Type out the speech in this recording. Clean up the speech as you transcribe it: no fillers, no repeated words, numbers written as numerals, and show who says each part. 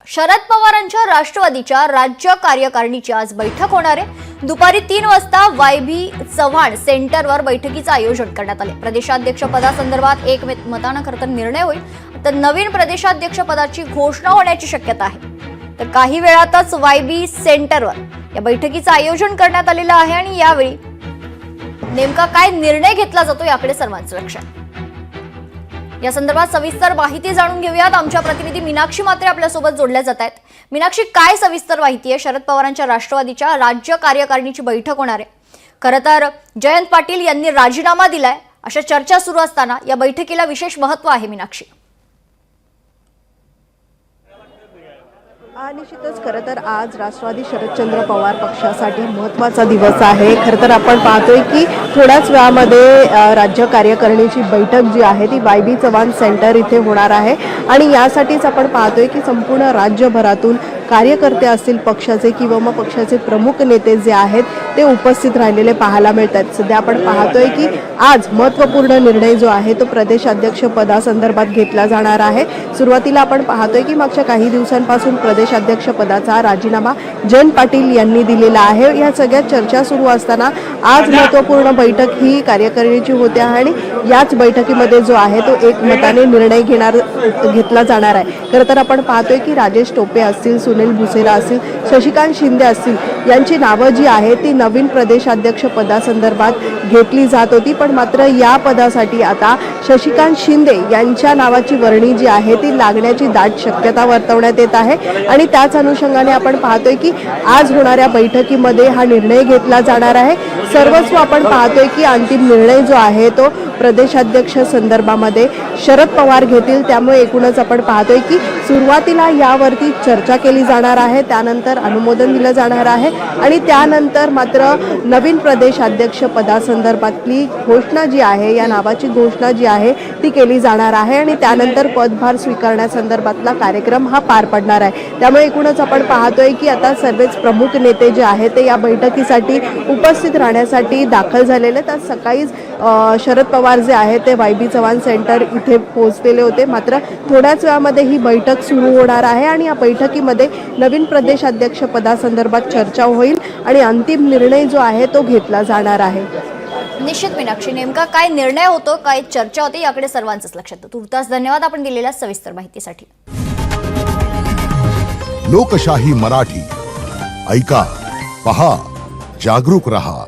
Speaker 1: शरद पवारांच्या राष्ट्रवादीच्या राज्य कार्यकारिणीची आज बैठक होणार आहे। दुपारी 3 वाजता वायबी चव्हाण सेंटरवर बैठकीचं आयोजन करण्यात आले। प्रदेशाध्यक्ष पदासंदर्भात एकमतानं खरं तर निर्णय होईल। तर नवीन प्रदेशाध्यक्ष पदाची घोषणा होण्याची शक्यता आहे। तर काही वेळातच वायबी सेंटरवर या बैठकीचं आयोजन करण्यात आलेलं आहे आणि यावेळी नेमका काय निर्णय घेतला जातो याकडे सर्वांचं लक्ष आहे। या संदर्भात सविस्तर माहिती जाणून घेऊयात। आमच्या प्रतिनिधी मीनाक्षी मात्रे आपल्यासोबत जोडल्या जात आहेत। मीनाक्षी, काय सविस्तर माहिती आहे? शरद पवारांच्या राष्ट्रवादीच्या राज्य कार्यकारिणीची बैठक होणार आहे। खरं तर जयंत पाटील यांनी राजीनामा दिलाय अशा चर्चा सुरू असताना या बैठकीला विशेष महत्त्व आहे। मीनाक्षी,
Speaker 2: निश्चितच खरं तर आज राष्ट्रवादी शरदचंद्र पवार पक्षासाठी महत्त्वाचा दिवस आहे। खरं तर आपण पाहतोय की थोड्याच वेळामध्ये राज्य कार्यकारिणीची बैठक जी आहे ती वायबी चव्हाण सेंटर इथे होणार आहे आणि यासाठीच आपण पाहतोय की संपूर्ण राज्यभरातून कार्यकर्ते असतील पक्षाचे किंवा मग पक्षाचे प्रमुख नेते जे आहेत ते उपस्थित राहिलेले पाहायला मिळतात। सध्या आपण पाहतोय की आज महत्त्वपूर्ण निर्णय जो आहे तो प्रदेशाध्यक्ष पदासंदर्भात घेतला जाणार आहे। सुरुवातीला आपण पाहतोय की मागच्या काही दिवसांपासून प्रदेशाध्यक्ष पदाचा राजीनामा जयंत पाटील यांनी दिलेला आहे। या सगळ्या चर्चा सुरू असताना आज महत्त्वपूर्ण बैठक ही कार्यकारिणीची होते आणि याच बैठकीमध्ये जो आहे तो एकमताने निर्णय घेतला जाणार आहे। खरं तर आपण पाहतोय की राजेश टोपे असतील, सुनील भुसेरा असतील, शशिकांत शिंदे असतील यांची नावं जी आहे ती नवीन प्रदेशाध्यक्ष पदासंदर्भात घेतली जात होती, पण मात्र या पदासाठी आता शशिकांत शिंदे यांच्या नावाची वर्णी जी आहे ती लागण्याची दाट शक्यता वर्तवण्यात येत आहे आणि त्याच अनुषंगाने आपण पाहतोय की आज होणाऱ्या बैठकीमध्ये हा निर्णय घेतला जाणार आहे। सर्वस्व आपण पाहतोय की अंतिम निर्णय जो आहे तो प्रदेशाध्यक्ष संदर्भामध्ये शरद पवार घेतील। त्यामुळे एकूणच आपण पाहतोय की सुरुवातीला यावरती चर्चा केली जाणार आहे, त्यानंतर अनुमोदन दिलं जाणार आहे आणि त्यानंतर मात्र नवीन प्रदेशाध्यक्ष पदासंदर्भातली घोषणा जी आहे, या नावाची घोषणा जी आहे ती केली जाणार आहे आणि त्यानंतर पदभार स्वीकारण्यासंदर्भातला कार्यक्रम हा पार पडणार आहे। त्यामुळे एकूणच आपण पाहतोय की आता सर्वच प्रमुख नेते जे आहेत ते या बैठकीसाठी उपस्थित राहण्यासाठी दाखल झालेले आहेत। आज सकाळीच शरद पवार जे आहे ते वायबी चव्हाण सेंटर इथे पोहोचलेले होते, मात्र थोड्याच वेळामध्ये ही बैठक सुरू होणार आहे आणि या बैठकीमध्ये नवीन प्रदेशाध्यक्ष पदासंदर्भात चर्चा होईल आणि अंतिम निर्णय जो आहे तो घेतला जाणार आहे।
Speaker 1: निश्चित मीनाक्षी, नेमका काय निर्णय होतो, काय चर्चा होते याकडे सर्वांचंच लक्ष आहे। तुर्तास धन्यवाद आपण दिलेल्या सविस्तर माहितीसाठी।
Speaker 3: लोकशाही मराठी ऐका, पहा, जागरूक रहा।